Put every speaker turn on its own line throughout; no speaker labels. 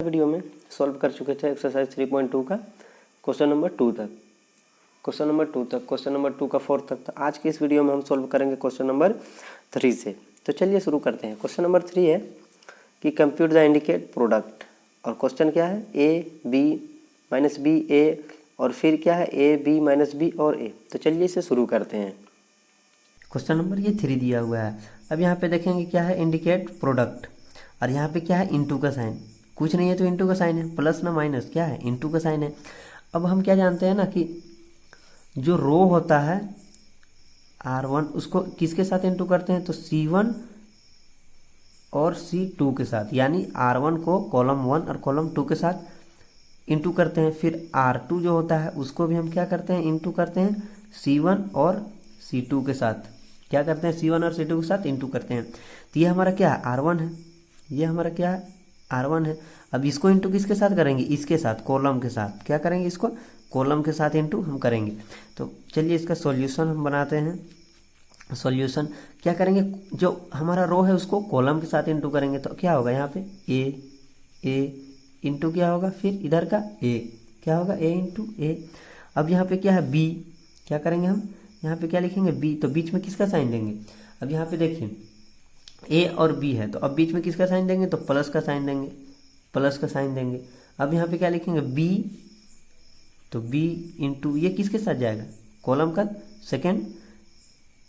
Video में solve कर चुके थे एक्सरसाइज 3.2 का क्वेश्चन नंबर 2 तक, क्वेश्चन नंबर 2 का 4 तक था। आज की इस वीडियो में हम सॉल्व करेंगे क्वेश्चन नंबर 3 से। तो चलिए शुरू करते हैं। क्वेश्चन नंबर 3 है कि कंप्यूट द इंडिकेट प्रोडक्ट, और क्वेश्चन क्या है ए बी माइनस बी ए, और फिर क्या है ए बी माइनस बी और ए। तो चलिए इसे शुरू करते हैं। क्वेश्चन नंबर ये 3 दिया हुआ है। अब यहाँ पे देखेंगे क्या है इंडिकेट प्रोडक्ट, और यहाँ पे क्या है इनटू का साइन, कुछ नहीं है तो इनटू का साइन है, प्लस ना माइनस क्या है इनटू का साइन है। अब हम क्या जानते हैं ना कि जो रो होता है R1 उसको किसके साथ इनटू करते हैं, तो C1 और C2 के साथ, यानी R1 को कॉलम 1 और कॉलम 2 के साथ इनटू करते हैं। फिर R2 जो होता है उसको भी हम क्या करते हैं इनटू करते हैं C1 और C2 के साथ, क्या करते हैं C1 और C2 के साथ इनटू करते हैं। तो ये हमारा क्या है R1 है, ये हमारा क्या है R1 है। अब इसको इंटू किसके साथ करेंगे, इसके साथ कॉलम के साथ, क्या करेंगे इसको कॉलम के साथ इंटू हम करेंगे। तो चलिए इसका सॉल्यूशन हम बनाते हैं। सॉल्यूशन क्या करेंगे, जो हमारा रो है उसको कॉलम के साथ इंटू करेंगे, तो क्या होगा यहाँ पे ए इंटू क्या होगा, फिर इधर का ए क्या होगा ए इंटू ए। अब यहाँ पे क्या है बी, क्या करेंगे हम यहाँ पे क्या लिखेंगे बी, तो बीच में किसका साइन देंगे। अब यहाँ पे देखिए ए और बी है, तो अब बीच में किसका साइन देंगे, तो प्लस का साइन देंगे, प्लस का साइन देंगे। अब यहाँ पे क्या लिखेंगे बी, तो बी इंटू ये किसके साथ जाएगा कॉलम का सेकंड,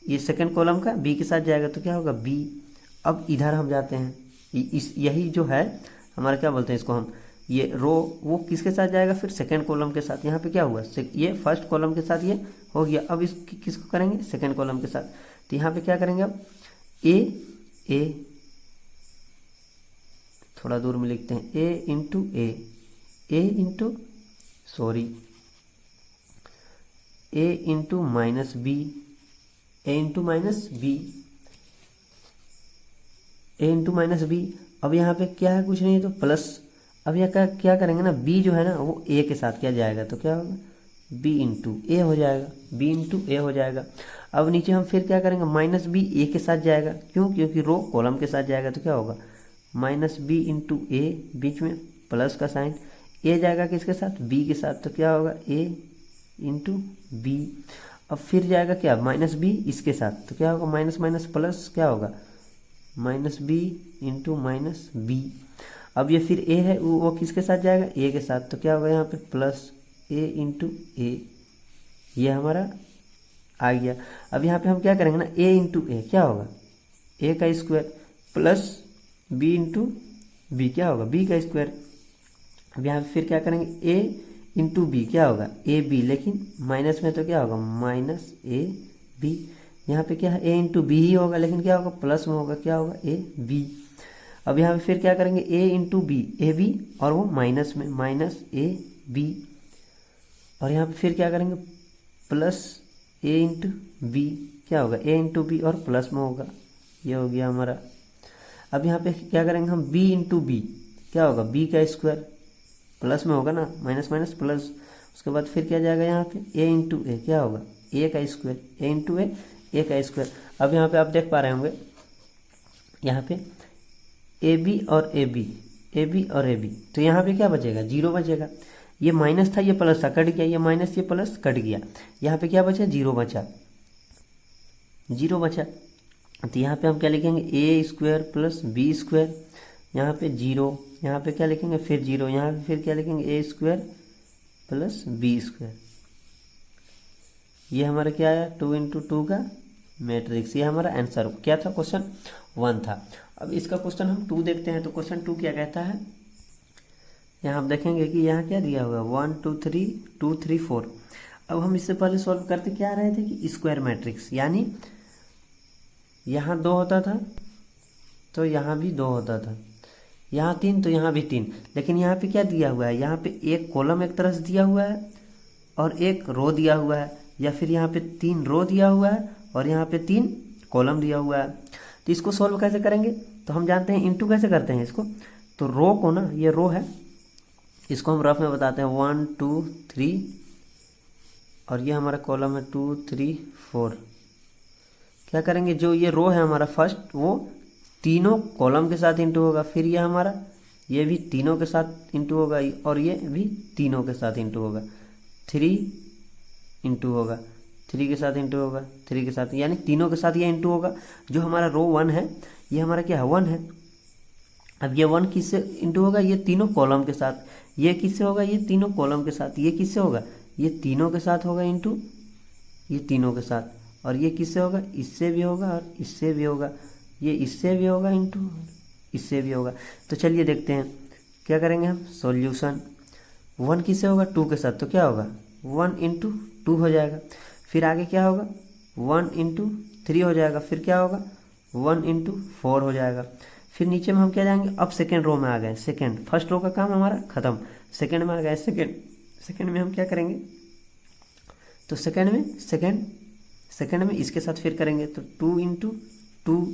ये सेकंड कॉलम का बी के साथ जाएगा, तो क्या होगा बी। अब इधर हम जाते हैं, इस यही जो है हमारा क्या बोलते हैं इसको हम, ये रो वो किसके साथ जाएगा फिर सेकंड कॉलम के साथ। यहाँ पे क्या हुआ ये फर्स्ट कॉलम के साथ ये हो गया। अब इस किसको करेंगे सेकंड कॉलम के साथ, तो यहाँ पे क्या करेंगे अब ए थोड़ा दूर में लिखते हैं ए इंटू माइनस बी, ए इंटू माइनस बी। अब यहाँ पे क्या है कुछ नहीं है तो प्लस। अब यहाँ क्या करेंगे ना बी जो है ना वो ए के साथ क्या जाएगा, तो क्या होगा बी इंटू ए हो जाएगा, बी इंटू ए हो जाएगा। अब नीचे हम फिर क्या करेंगे माइनस बी ए के साथ जाएगा, क्यों क्योंकि रो कॉलम के साथ जाएगा, तो क्या होगा माइनस बी इंटू ए, बीच में प्लस का साइन, ए जाएगा किसके साथ बी के साथ, तो क्या होगा ए इंटू बी। अब फिर जाएगा क्या माइनस बी इसके साथ, तो क्या होगा माइनस माइनस प्लस क्या होगा minus b into minus b. अब ये फिर ए है वो किसके साथ जाएगा ए के साथ, तो क्या होगा यहाँ पे प्लस ए इंटू ए, ये हमारा आ गया। अब यहाँ पे हम क्या करेंगे ना ए इंटू ए क्या होगा ए का square, plus b into b क्या होगा बी का स्क्वायर। अब यहाँ पे फिर क्या करेंगे ए इंटू बी क्या होगा ए बी, लेकिन माइनस में तो क्या होगा माइनस ए बी। यहाँ पे क्या है ए इंटू बी ही होगा, लेकिन क्या होगा प्लस में होगा क्या होगा ए बी। अब यहाँ पे फिर क्या करेंगे ए इंटू बी ए बी, और वो माइनस में माइनस ए बी। और यहाँ पे फिर क्या करेंगे प्लस ए इंटू बी क्या होगा ए इंटू बी, और प्लस में होगा, ये हो गया हमारा। अब यहाँ पे क्या करेंगे हम बी इंटू बी क्या होगा बी का स्क्वायर, प्लस में होगा ना माइनस माइनस प्लस। उसके बाद फिर क्या जाएगा यहाँ पे ए इंटू ए क्या होगा ए का स्क्वायर, ए इंटू ए का स्क्वायर। अब यहाँ पे आप देख पा रहे होंगे यहाँ पे ए बी और ए बी, तो यहाँ पे क्या बचेगा जीरो बचेगा। ये माइनस था ये प्लस था कट गया, ये माइनस ये प्लस कट गया, यहाँ पे क्या बचा जीरो बचा। तो यहाँ पे हम क्या लिखेंगे ए स्क्वायर प्लस बी स्क्वायर, यहाँ पे जीरो, यहाँ पे क्या लिखेंगे फिर जीरो, यहाँ पे फिर क्या लिखेंगे ए स्क्वायर प्लस बी स्क्वायर। ये हमारा क्या आया 2 इंटू 2 का मैट्रिक्स। ये हमारा आंसर क्या था क्वेश्चन 1 था। अब इसका क्वेश्चन हम 2 देखते हैं। तो क्वेश्चन 2 क्या कहता है, यहाँ आप देखेंगे कि यहाँ क्या दिया हुआ 1 2 3 2 3 4। अब हम इससे पहले सॉल्व करते क्या रहे थे कि स्क्वायर मैट्रिक्स, यानी यहाँ 2 होता था तो यहाँ भी 2 होता था, यहाँ 3 तो यहाँ भी 3, लेकिन यहाँ पे क्या दिया हुआ है यहाँ पे एक कॉलम एक तरह से दिया हुआ है और एक रो दिया हुआ है, या फिर यहाँ पे 3 रो दिया हुआ है और यहाँ पे 3 कॉलम दिया हुआ है। तो इसको सॉल्व कैसे करेंगे, तो हम जानते हैं इनटू कैसे करते हैं इसको। तो रो को ना, ये रो है इसको हम रफ में बताते हैं 1 2 3, और ये हमारा कॉलम है 2 3 4। क्या करेंगे जो ये रो है हमारा फर्स्ट वो तीनों कॉलम के साथ इंटू होगा, फिर ये हमारा ये भी तीनों के साथ इंटू होगा और ये भी तीनों के साथ इंटू होगा, 3 इंटू होगा, 3 के साथ इंटू होगा, 3 के साथ, यानी तीनों के साथ ये इंटू होगा। जो हमारा रो 1 है ये हमारा क्या है 1 है। अब ये 1 किससे इंटू होगा, ये तीनों कॉलम के साथ। ये किससे होगा, ये तीनों कॉलम के साथ। ये किससे होगा, ये तीनों के साथ होगा इंटू ये तीनों के साथ। और ये किससे होगा, इससे भी होगा और इससे भी होगा, ये इससे भी होगा इंटू इससे भी होगा। तो चलिए देखते हैं क्या करेंगे हम। सॉल्यूशन 1 किससे होगा, 2 के साथ, तो क्या होगा 1 इंटू 2 हो जाएगा। फिर आगे क्या होगा 1 इंटू 3 हो जाएगा। फिर क्या होगा 1 इंटू 4 हो जाएगा। फिर नीचे में हम क्या जाएंगे, अब सेकेंड रो में आ गए। सेकेंड, फर्स्ट रो का काम हमारा खत्म, सेकेंड में आ गए। सेकेंड में हम क्या करेंगे, तो सेकेंड में इसके साथ फिर करेंगे, तो 2 इंटू 2,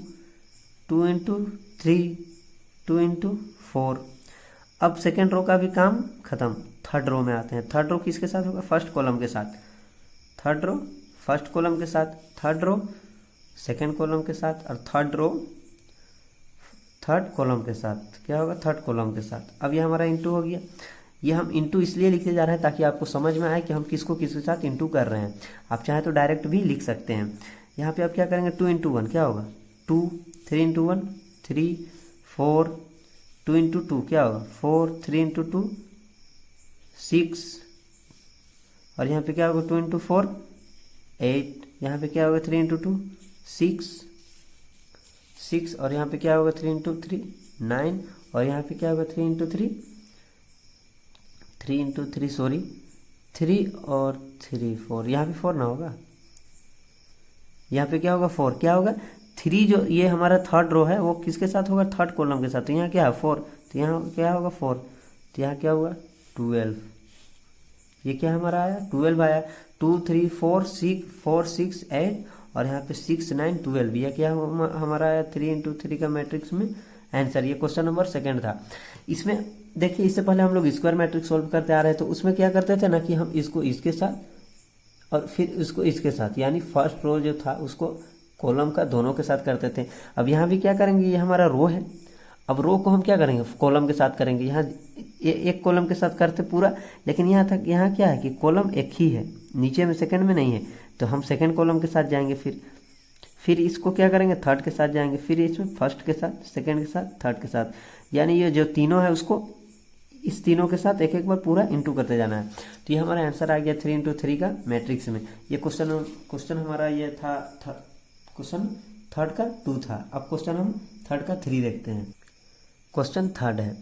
2 इंटू 3, 2 इंटू 4। अब सेकेंड रो का भी काम खत्म, थर्ड रो में आते हैं। थर्ड रो किसके साथ होगा, फर्स्ट कॉलम के साथ। थर्ड रो फर्स्ट कॉलम के साथ, थर्ड रो सेकेंड कॉलम के साथ, और थर्ड रो थर्ड कॉलम के साथ। क्या होगा, थर्ड कॉलम के साथ। अब ये हमारा इंटू हो गया। ये हम इंटू इसलिए लिखते जा रहे हैं ताकि आपको समझ में आए कि हम किसको किसके साथ इंटू कर रहे हैं। आप चाहे तो डायरेक्ट भी लिख सकते हैं। यहाँ पे आप क्या करेंगे, 2 इंटू 1 क्या होगा 2, 3 इंटू 1 3, 4, 2 इंटू 2 क्या होगा 4, 3 इंटू 2 6, और यहाँ पे क्या होगा 2 इंटू 4 8, यहाँ पे क्या होगा 3 इंटू 2 6, और यहाँ पे क्या होगा 3 इंटू 3 9, और यहाँ पे क्या होगा 3 इंटू 3 3 और 3 4, यहाँ पे 4 ना होगा, यहाँ पे क्या होगा 4, क्या होगा 3। जो ये हमारा थर्ड रो है वो किसके साथ होगा, थर्ड कॉलम के साथ। तो यहाँ क्या है 4, तो यहाँ क्या होगा 4, तो यहाँ क्या होगा 12। ये क्या हमारा आया 12 आया। 2 3 4 6 8, और यहाँ पे 6 9 12। यह क्या हमारा आया 3 इंटू 3 का मैट्रिक्स में आंसर। ये क्वेश्चन नंबर सेकंड था। इसमें देखिए, इससे पहले हम लोग स्क्वायर मैट्रिक्स सॉल्व करते आ रहे हैं, तो उसमें क्या करते थे ना कि हम इसको इसके साथ और फिर इसको इसके साथ, यानी फर्स्ट रो जो था उसको कॉलम का दोनों के साथ करते थे। अब यहाँ भी क्या करेंगे, ये हमारा रो है, अब रो को हम क्या करेंगे कॉलम के साथ करेंगे। यहाँ एक कॉलम के साथ करते पूरा, लेकिन यहाँ तक यहाँ क्या है कि कॉलम एक ही है, नीचे में सेकंड में नहीं है, तो हम सेकंड कॉलम के साथ जाएंगे। फिर इसको क्या करेंगे थर्ड के साथ जाएंगे, फिर इसमें फर्स्ट के साथ, सेकंड के साथ, थर्ड के साथ, यानी ये जो तीनों है उसको इस तीनों के साथ एक एक बार पूरा इंटू करते जाना है। तो ये हमारा आंसर आ गया 3 इंटू 3 का मैट्रिक्स में। ये क्वेश्चन हमारा ये था क्वेश्चन थर्ड का 2 था। अब क्वेश्चन हम थर्ड का 3 देखते हैं। क्वेश्चन थर्ड है,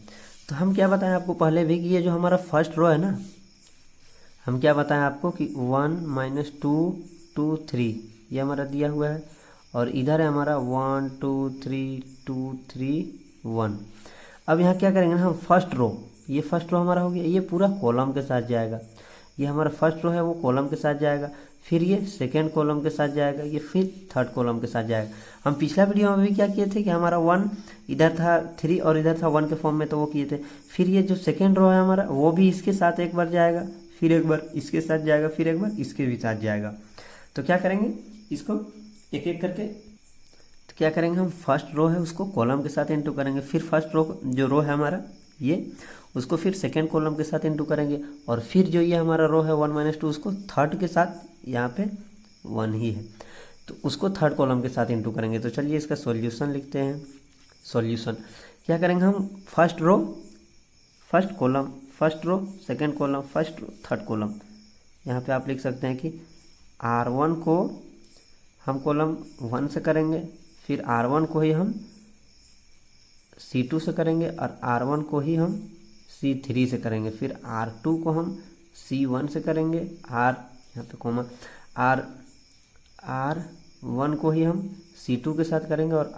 तो हम क्या बताएं आपको पहले भी कि ये जो हमारा फर्स्ट रो है ना, हम क्या बताएं आपको कि 1 - 2 2 3 ये हमारा दिया हुआ है, और इधर है हमारा 1 2 3 2 3 1। अब यहाँ क्या करेंगे ना हम फर्स्ट रो, ये फर्स्ट रो हमारा हो गया, ये पूरा कॉलम के साथ जाएगा। ये हमारा फर्स्ट रो है वो कॉलम के साथ जाएगा, फिर ये सेकेंड कॉलम के साथ जाएगा, ये फिर थर्ड कॉलम के साथ जाएगा। हम पिछला वीडियो में भी क्या किए थे कि हमारा 1 इधर था 3 और इधर था 1 के फॉर्म में, तो वो किए थे। फिर ये जो सेकेंड रो है हमारा वो भी इसके साथ एक बार जाएगा, फिर एक बार इसके साथ जाएगा, फिर एक बार इसके भी साथ जाएगा। तो क्या करेंगे इसको एक एक करके, तो क्या करेंगे हम फर्स्ट रो है उसको कॉलम के साथ इंटू करेंगे, फिर फर्स्ट रो जो रो है हमारा ये उसको फिर सेकेंड कॉलम के साथ इंटू करेंगे, और फिर जो ये हमारा रो है 1 - 2 उसको थर्ड के साथ, यहाँ पे 1 ही है तो उसको थर्ड कॉलम के साथ इंटू करेंगे। तो चलिए इसका सॉल्यूशन लिखते हैं। सॉल्यूशन क्या करेंगे हम first row first column, first row second column, first row third column. यहाँ पे आप लिख सकते हैं कि R1 को हम कॉलम 1 से करेंगे, फिर R1 को ही हम C2 से करेंगे, और R1 को ही हम C3 से करेंगे, फिर R2 को हम C1 से करेंगे, यहाँ पे कोमा R1 को ही हम C2 के साथ करेंगे, और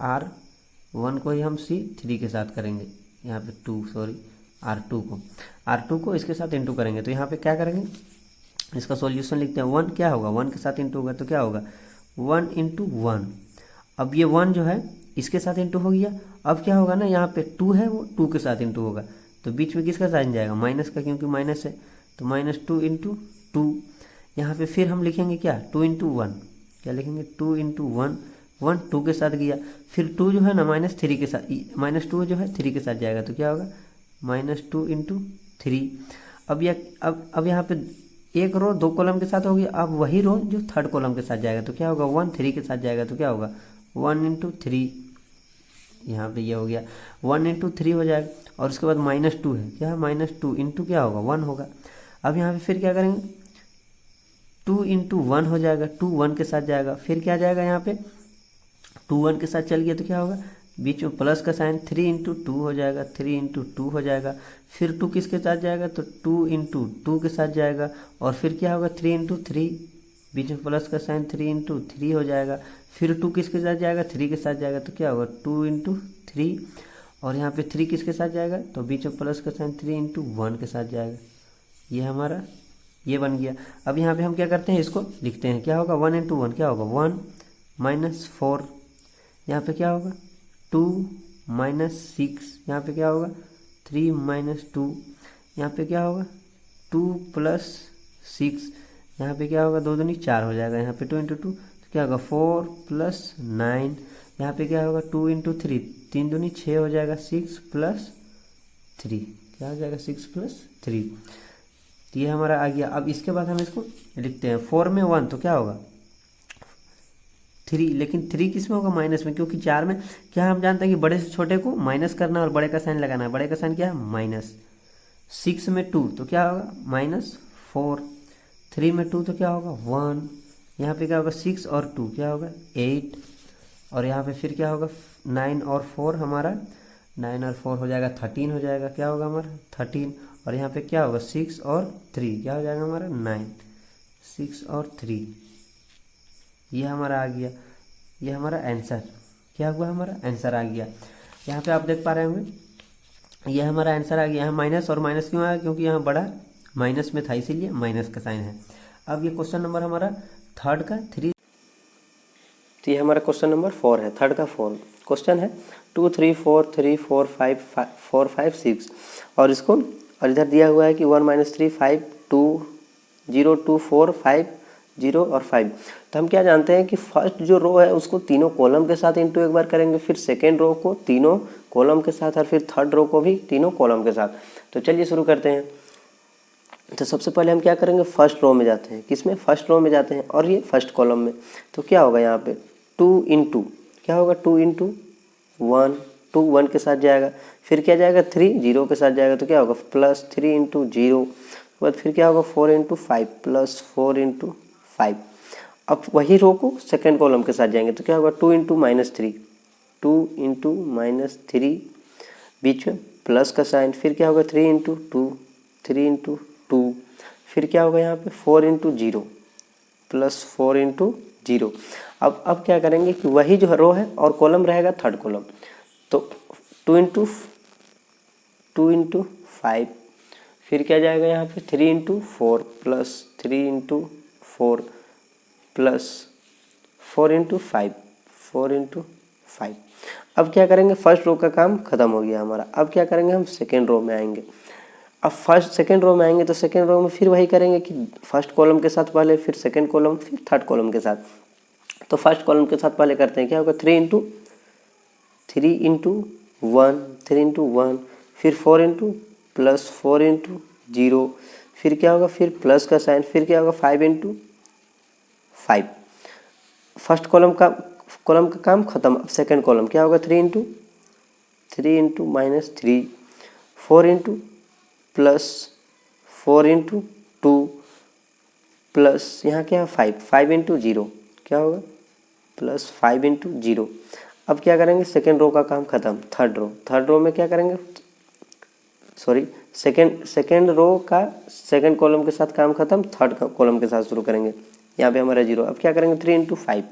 R1 को ही हम C3 के साथ करेंगे, यहाँ पे R2 को इसके साथ इंटू करेंगे। तो यहाँ पे क्या करेंगे इसका सॉल्यूशन लिखते हैं। 1 क्या होगा 1 के साथ इंटू होगा, तो क्या होगा 1 × 1। अब ये 1 जो है इसके साथ इंटू हो गया। अब क्या होगा ना यहाँ पे 2 है वो 2 के साथ इंटू होगा, तो बीच में किसका साइन जाएगा माइनस का, क्योंकि माइनस है, तो -2 × 2। यहाँ पे फिर हम लिखेंगे क्या 2 × 1, क्या लिखेंगे 2 × 1, 1 2 के साथ गया, फिर 2 जो है ना -3 के साथ, -2 जो है 3 के साथ जाएगा, तो क्या होगा
-2 इंटू 3। अब यहाँ पे एक रो 2 कॉलम के साथ होगी, अब वही रो जो थर्ड कॉलम के साथ जाएगा तो क्या होगा 1 3 के साथ जाएगा तो क्या होगा 1 इंटू 3। यहाँ पे ये हो गया 1 इंटू 3 हो जाएगा, और उसके बाद -2 है, क्या है -2 इंटू क्या होगा 1 होगा। अब यहाँ पे फिर क्या करेंगे 2 इंटू 1 हो जाएगा, 2 1 के साथ जाएगा, फिर क्या जाएगा यहाँ पे 2 1 के साथ चल गया तो क्या होगा बीच में प्लस का साइन 3 इंटू 2 हो जाएगा, 3 इंटू 2 हो जाएगा, फिर 2 किसके साथ जाएगा तो 2 इंटू 2 के साथ जाएगा, और फिर क्या होगा 3 इंटू 3, बीच में प्लस का साइन 3 इंटू 3 हो जाएगा, फिर 2 किसके साथ जाएगा 3 के साथ जाएगा तो क्या होगा 2 इंटू 3, और यहाँ पे 3 किसके साथ जाएगा तो बीच में प्लस का साइन 3 इंटू 1 के साथ जाएगा। ये हमारा ये बन गया। अब यहाँ पे हम क्या करते हैं इसको लिखते हैं, क्या होगा 1 इंटू 1 क्या होगा 1 -4, यहाँ पे क्या होगा 2 -6, यहाँ पे क्या होगा 3 -2, यहाँ पे क्या होगा 2 + 6, यहाँ पे क्या होगा 2 दूनी 4 हो जाएगा, यहाँ पे 2 इंटू 2 तो क्या होगा 4 + 9, यहाँ पे क्या होगा 2 इंटू 3, 3 दूनी 6 हो जाएगा, 6 + 3 क्या हो जाएगा 6 + 3। तो ये हमारा आ गया। अब इसके बाद हम इसको लिखते हैं 4 में 1 तो क्या होगा 3, लेकिन 3 किस में होगा माइनस में, क्योंकि 4 में क्या हम जानते हैं कि बड़े से छोटे को माइनस करना और बड़े का साइन लगाना है, बड़े का साइन क्या है माइनस। 6 में 2 तो क्या होगा -4, 3 में 2 तो क्या होगा 1, यहाँ पे क्या होगा 6 और 2 क्या होगा 8, और यहाँ पे फिर क्या होगा 9 और 4 हमारा 9 और 4 हो जाएगा 13 हो जाएगा, क्या होगा हमारा 13, और यहाँ पे क्या होगा 6 और 3 क्या हो जाएगा हमारा 9, 6 और 3, ये हमारा आ गया। ये हमारा आंसर क्या हुआ, हमारा आंसर आ गया। यहाँ पे आप देख पा रहे होंगे ये हमारा आंसर आ गया। यहाँ माइनस और माइनस क्यों आया, क्योंकि यहाँ बड़ा माइनस में था इसीलिए माइनस का साइन है। अब ये क्वेश्चन नंबर हमारा थर्ड का 3,
तो ये हमारा क्वेश्चन नंबर 4 है, थर्ड का 4 क्वेश्चन है 2 3 4 3 4 5 4 5 6, और इसको और इधर दिया हुआ है कि 1 - 3 5 2 0 2 4 5 0 और 5। तो हम क्या जानते हैं कि फर्स्ट जो रो है उसको तीनों कॉलम के साथ इंटू एक बार करेंगे, फिर सेकेंड रो को तीनों कॉलम के साथ, और फिर थर्ड रो को भी तीनों कॉलम के साथ। तो चलिए शुरू करते हैं। तो सबसे पहले हम क्या करेंगे फर्स्ट रो में जाते हैं, किसमें फर्स्ट रो में जाते हैं, और ये फर्स्ट कॉलम में। तो क्या होगा यहाँ पे 2 इंटू क्या होगा 2 इंटू 1, 2 1 के साथ जाएगा, फिर क्या जाएगा 3 0 के साथ जाएगा तो क्या होगा +3 इंटू 0, उसके बाद फिर क्या होगा 4 इंटू 5 +4 इंटू 5। अब वही रो को सेकेंड कॉलम के साथ जाएंगे तो क्या होगा 2 इंटू -3, 2 इंटू -3, बीच में प्लस का साइन, फिर क्या होगा 3 इंटू 2, 3 इंटू 2, फिर क्या होगा यहाँ पे 4 इंटू 0 +4 इंटू 0। अब क्या करेंगे कि वही जो रो है और कॉलम रहेगा थर्ड कॉलम, तो 2 इंटू 5, फिर क्या जाएगा यहाँ पे 3 इंटू 4 +3 इंटू 4 +4 इंटू 5, 4 इंटू 5। अब क्या करेंगे फर्स्ट रो का काम खत्म हो गया हमारा। अब क्या करेंगे हम सेकेंड रो में आएंगे। अब फर्स्ट सेकेंड रो में आएंगे तो सेकेंड रो में फिर वही करेंगे कि फर्स्ट कॉलम के साथ पहले, फिर सेकेंड कॉलम, फिर थर्ड कॉलम के साथ। तो फर्स्ट कॉलम के साथ पहले करते हैं, क्या होगा 3 इंटू 1, 3 इंटू 1, फिर 4 इंटू +4 इंटू 0, फिर क्या होगा फिर प्लस का साइन, फिर क्या होगा 5 इंटू 5। फर्स्ट कॉलम का काम खत्म। अब सेकेंड कॉलम क्या होगा 3 इंटू -3, 4 इंटू +4 इंटू 2 प्लस यहाँ क्या है 5 इंटू 0 क्या होगा +5 इंटू 0। अब क्या करेंगे सेकेंड रो का काम खत्म। थर्ड रो में क्या करेंगे, सॉरी सेकेंड रो का सेकेंड कॉलम के साथ काम खत्म, थर्ड कॉलम के साथ शुरू करेंगे। यहाँ पे हमारा 0। अब क्या करेंगे 3 इंटू 5,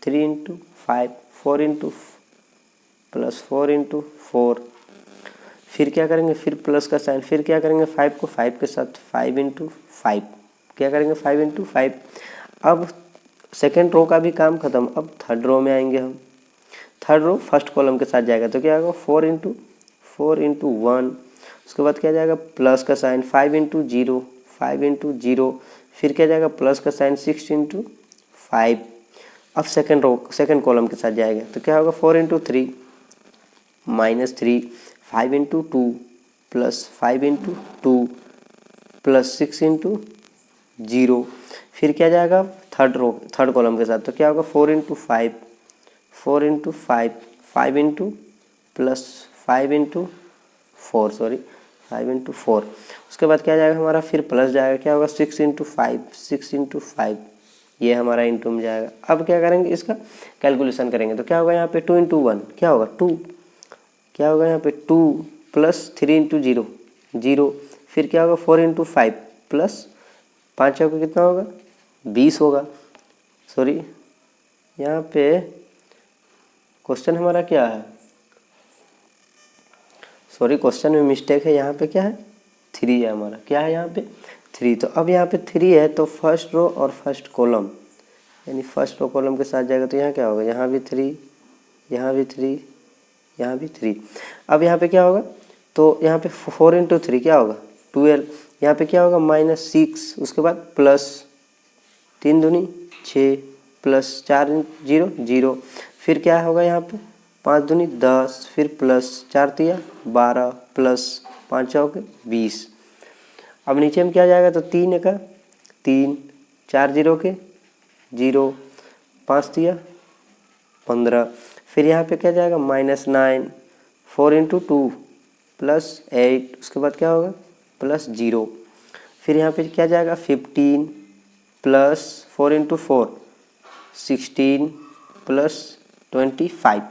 4 इंटू +4 इंटू 4, फिर क्या करेंगे फिर प्लस का साइन, फिर क्या करेंगे 5 को 5 के साथ 5 इंटू 5, क्या करेंगे 5 इंटू 5। अब सेकेंड रो का भी काम खत्म। अब थर्ड रो में आएंगे हम। थर्ड रो फर्स्ट कॉलम के साथ जाएगा तो क्या होगा 4 इंटू 1, उसके बाद क्या जाएगा प्लस का साइन 5 इंटू 0, फिर क्या जाएगा प्लस का साइन 6 इंटू 5। अब सेकेंड कॉलम के साथ जाएगा तो क्या होगा 4 into 3 -3, 5 into 2 plus 5 into 2 plus 6 into 0। फिर क्या जाएगा थर्ड कॉलम के साथ, तो क्या होगा 4 into 5, 4 into 5, 5 into plus 5 into 4, sorry 5 into 4। उसके बाद क्या जाएगा हमारा, फिर प्लस जाएगा, क्या होगा 6 इंटू 5, 6 इंटू 5, ये हमारा इंटू में जाएगा। अब क्या करेंगे, इसका कैलकुलेशन करेंगे, तो क्या होगा यहाँ पे 2 इंटू 1 क्या होगा 2, क्या होगा यहाँ पे 2 प्लस 3 इंटू 0 0, फिर क्या होगा 4 इंटू 5 प्लस 5 का कितना होगा 20 होगा। सॉरी यहाँ पे क्वेश्चन हमारा क्या है, सॉरी क्वेश्चन में मिस्टेक है, यहाँ पे क्या है 3 है हमारा, क्या है यहाँ पे 3। तो अब यहाँ पे 3 है तो फर्स्ट रो और फर्स्ट कॉलम, यानी फर्स्ट रो कॉलम के साथ जाएगा, तो यहाँ क्या होगा, यहाँ भी 3, यहाँ भी 3, यहाँ भी 3। अब यहाँ पे क्या होगा, तो यहाँ पे 4 इंटू 3 क्या होगा 12, यहाँ पे क्या होगा -6, उसके बाद प्लस 3 दूनी 6 प्लस 4 0 0, फिर क्या होगा यहाँ पे 5 दूनी 10, फिर प्लस 4 तिया 12 प्लस 5 चौके 20। अब नीचे में क्या जाएगा, तो 3 का 3, 4 0 के 0, 5 तिया 15, फिर यहाँ पे क्या जाएगा -9, 4 इंटू 2 प्लस 8, उसके बाद क्या होगा प्लस 0, फिर यहाँ पे क्या जाएगा 15 प्लस 4 इंटू 4 16 प्लस 25,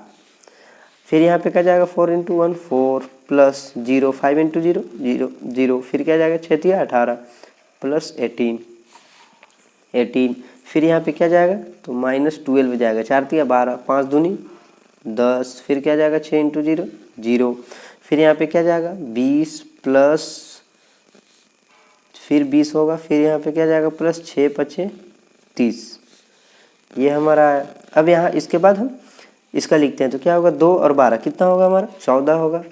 फिर यहाँ पे क्या जाएगा 4 इंटू 1 4 प्लस 0 5 इंटू 0 0 0, फिर क्या जाएगा 6 तिया 18 प्लस 18, फिर यहाँ पे क्या जाएगा, तो -12 जाएगा, 4 तिया 12, 5 दूनी 10, फिर क्या जाएगा 6 इंटू 0 0, फिर यहाँ पे क्या जाएगा 20 प्लस, फिर 20 होगा, फिर यहाँ पे क्या जाएगा प्लस 6 5 30, ये हमारा है। अब यहाँ इसके बाद हम इसका लिखते हैं, तो क्या होगा 2 और 12 कितना होगा हमारा 14 होगा,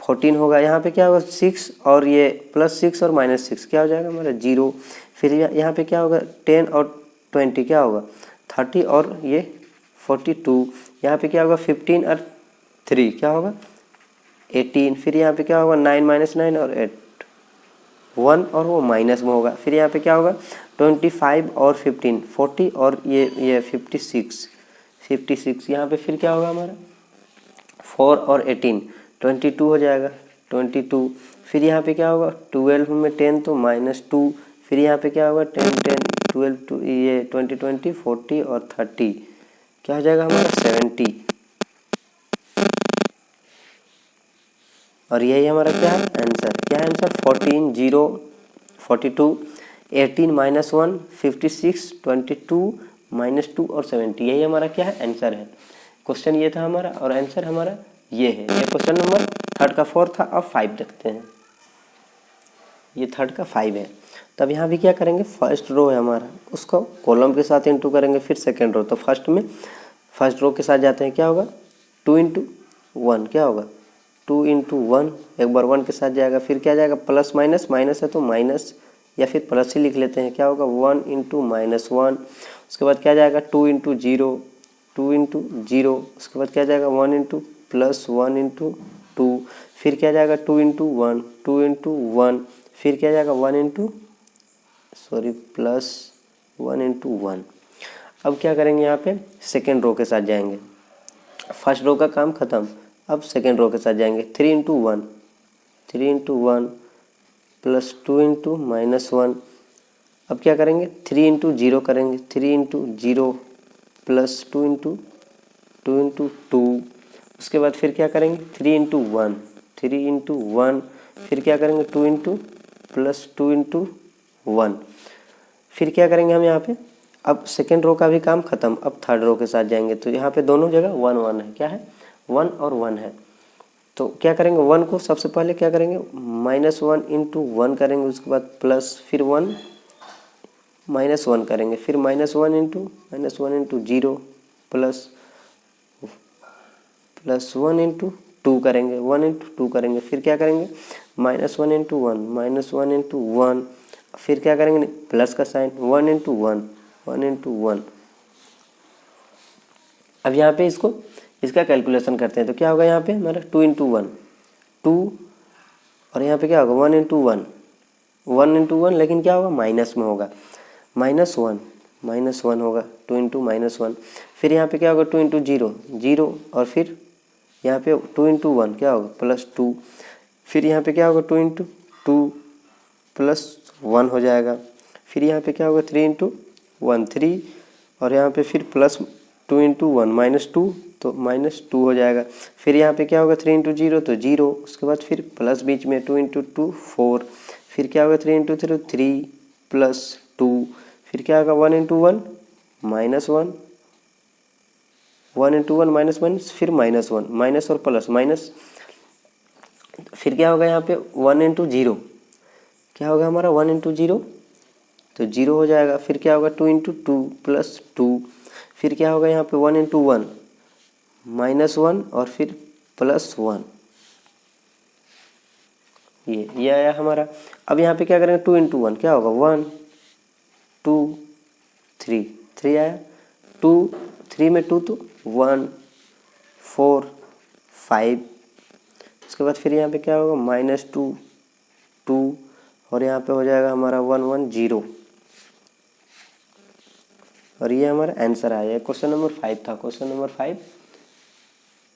14 होगा। यहाँ पे क्या होगा 6 और ये प्लस 6 और -6 क्या हो जाएगा हमारा 0, फिर यहाँ पे क्या होगा 10 और 20 क्या होगा 30 और ये 42, यहाँ पे क्या होगा 15 और 3 क्या होगा 18, फिर यहाँ पे क्या होगा 9 -9 और 8 1 और वो माइनस में होगा, फिर यहाँ पे क्या होगा 25 और 15 40 और ये 56 यहाँ पे फिर क्या होगा हमारा 4 और 18 22 हो जाएगा 22, फिर यहाँ पे क्या होगा 12 में 10 तो -2, फिर यहाँ पे क्या होगा 10 10 12 2 ये 20 20 40 और 30 क्या हो जाएगा हमारा 70, और यही हमारा क्या है आंसर, क्या है आंसर 14 0 42 18 -1 56 22 -2 और 70, यही हमारा क्या है आंसर है। क्वेश्चन ये था हमारा और आंसर हमारा ये है। ये क्वेश्चन नंबर थर्ड का 4 था। अब 5 देखते हैं, ये थर्ड का 5 है। तब यहाँ भी क्या करेंगे, फर्स्ट रो है हमारा उसको कॉलम के साथ इंटू करेंगे, फिर सेकेंड रो, तो फर्स्ट रो के साथ जाते हैं, क्या होगा 2 इंटू 1 क्या होगा 2 इंटू 1, एक बार 1 के साथ जाएगा, फिर क्या जाएगा प्लस माइनस है तो माइनस या फिर प्लस ही लिख लेते हैं, क्या होगा 1 इंटू -1, उसके बाद क्या जाएगा 2 इंटू 0 2 इंटू 0, उसके बाद क्या जाएगा 1 इंटू प्लस 1 इंटू 2, फिर क्या जाएगा 2 इंटू 1 2 इंटू 1, फिर क्या जाएगा 1 इंटू प्लस 1 इंटू 1। अब क्या करेंगे, यहाँ पे सेकेंड रो के साथ जाएंगे, फर्स्ट रो का काम खत्म, अब सेकेंड रो के साथ जाएंगे, 3 इंटू 1 प्लस 2 इंटू -1, अब क्या करेंगे 3 इंटू 0 करेंगे, 3 इंटू 0 प्लस 2 इंटू 2, उसके बाद फिर क्या करेंगे 3 इंटू 1 फिर क्या करेंगे 2 इंटू प्लस 2 इंटू 1, फिर क्या करेंगे हम यहाँ पे, अब सेकेंड रो का भी काम खत्म, अब थर्ड रो के साथ जाएंगे, तो यहाँ पे दोनों जगह 1 1 है, क्या है 1 और 1 है, तो क्या करेंगे 1 को सबसे पहले क्या करेंगे -1 इंटू 1 करेंगे, उसके बाद प्लस फिर 1 -1 करेंगे, फिर -1 इंटू 0 प्लस 1 इंटू 2 करेंगे, 1 इंटू 2 करेंगे, फिर क्या करेंगे -1 इंटू 1 फिर क्या करेंगे प्लस का साइन 1 इंटू 1 अब यहाँ पे इसका कैलकुलेशन करते हैं, तो क्या होगा यहाँ पे हमारा 2 इंटू 1 2 और यहाँ पे क्या होगा 1 इंटू 1, 1 इंटू 1, लेकिन क्या होगा माइनस में होगा, -1 होगा, 2 इंटू -1। फिर यहाँ पे क्या होगा 2 इंटू 0, 0, और फिर यहाँ पे 2 इंटू 1 क्या होगा +2। फिर यहाँ पे क्या होगा 2 इंटू 2 +1 हो जाएगा। फिर यहाँ पे क्या होगा 3 इंटू 1, 3, और यहाँ पे फिर +2 इंटू 1 -2, तो -2 हो जाएगा। फिर यहाँ पे क्या होगा 3 इंटू 0 तो 0, उसके बाद फिर प्लस बीच में 2 इंटू 2 4, फिर क्या होगा 3 इंटू 3 3 +2, फिर क्या होगा 1 इंटू 1 -1, 1 इंटू 1 -1, फिर -1, माइनस और प्लस माइनस। फिर क्या होगा यहाँ पे 1 इंटू 0, क्या होगा हमारा 1 इंटू 0 तो 0 हो जाएगा। फिर क्या होगा 2 इंटू 2 +2, फिर क्या होगा यहाँ पे 1 इंटू 1 -1, और फिर +1, ये आया हमारा। अब यहाँ पे क्या करेंगे 2 इंटू 1 क्या होगा 1 2 3, 3 आया, 2 3 में 2 तो 1 4 5। उसके बाद फिर यहाँ पे क्या होगा -2 2, और यहाँ पे हो जाएगा हमारा 1 1 0, और ये हमारा आंसर आया। क्वेश्चन नंबर 5 था, क्वेश्चन नंबर 5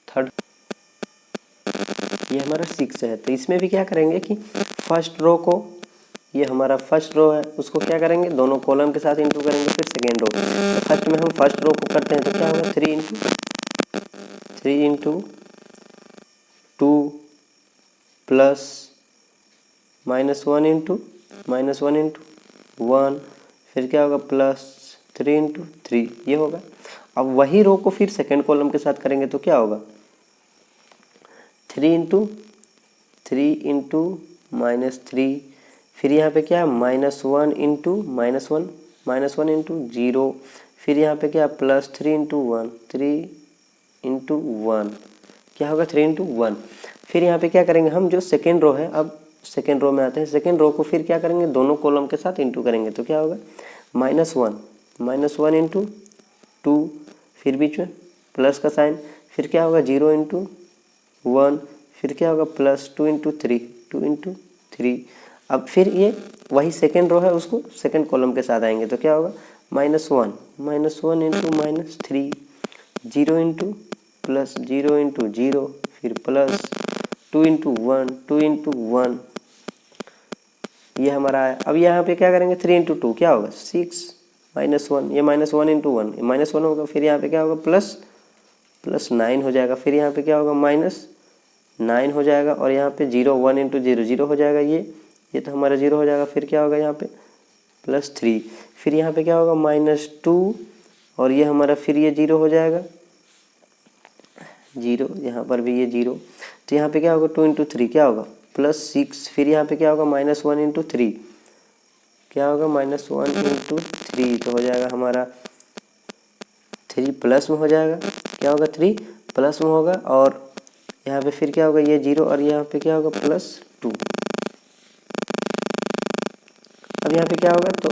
थर्ड। ये हमारा 6 है। तो इसमें भी क्या करेंगे कि फर्स्ट रो को, ये हमारा फर्स्ट रो है, उसको क्या करेंगे दोनों कॉलम के साथ इंटू करेंगे। फिर सेकेंड रो, तो फर्स्ट में हम फर्स्ट रो को करते हैं तो क्या होगा 3 इंटू 2 प्लस -1 इंटू 1, फिर क्या होगा +3 इंटू 3, ये होगा। अब वही रो को फिर सेकेंड कॉलम के साथ करेंगे तो क्या होगा 3 इंटू -3, फिर यहाँ पे क्या है -1 इंटू -1 इंटू 0, फिर यहाँ पे क्या +3 इंटू 1, 3 इंटू 1, क्या होगा 3 इंटू 1। फिर यहाँ पे क्या करेंगे हम, जो सेकेंड रो है, अब सेकेंड रो में आते हैं। सेकेंड रो को फिर क्या करेंगे दोनों कॉलम के साथ इंटू करेंगे तो क्या होगा -1 इंटू 2, फिर बीच में प्लस का साइन, फिर क्या होगा 0 इंटू 1, फिर क्या होगा +2 इंटू 3। अब फिर ये वही सेकेंड रो है, उसको सेकेंड कॉलम के साथ आएंगे तो क्या होगा -1 इंटू -3, 0 इंटू +0 इंटू 0, फिर +2 इंटू 1, ये हमारा है। अब यहाँ पे क्या करेंगे 3 इंटू 2 क्या होगा 6, -1, ये -1 इंटू 1 -1 होगा। फिर यहाँ पे क्या होगा +9 हो जाएगा। फिर यहाँ पे क्या होगा -9 हो जाएगा, और यहाँ पे 0 1 इंटू 0 0 हो जाएगा, ये तो हमारा 0 हो जाएगा। फिर क्या होगा यहाँ पे +3, फिर यहाँ पे क्या होगा -2, और ये हमारा फिर ये 0 हो जाएगा, 0, यहाँ पर भी ये 0। तो यहाँ पे क्या होगा 2 इंटू 3 क्या होगा +6, फिर यहाँ पे क्या होगा -1 इंटू 3, क्या होगा -1 इंटू 3, तो हो जाएगा हमारा 3 प्लस में हो जाएगा, क्या होगा 3 प्लस में होगा, और यहाँ पे फिर क्या होगा ये 0, और यहाँ पे क्या होगा +2। अब यहाँ पे क्या होगा तो